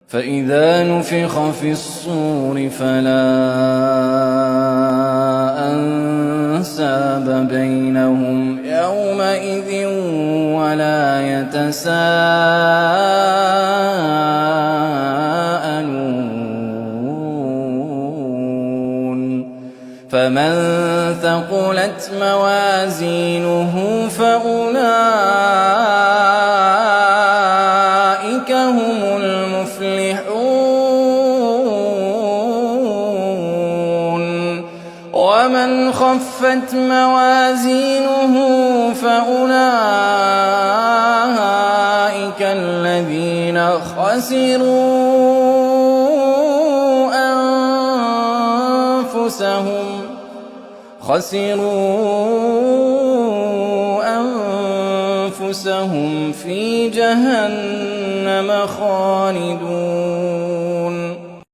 فإذا نفخ في الصور فلا أنساب بينهم يومئذ ولا يتساءلون فمن ثقلت موازينه فأولئك هم المفلحون ومن خفت موازينه فأولئك الذين خسروا أنفسهم في جهنم خالدون.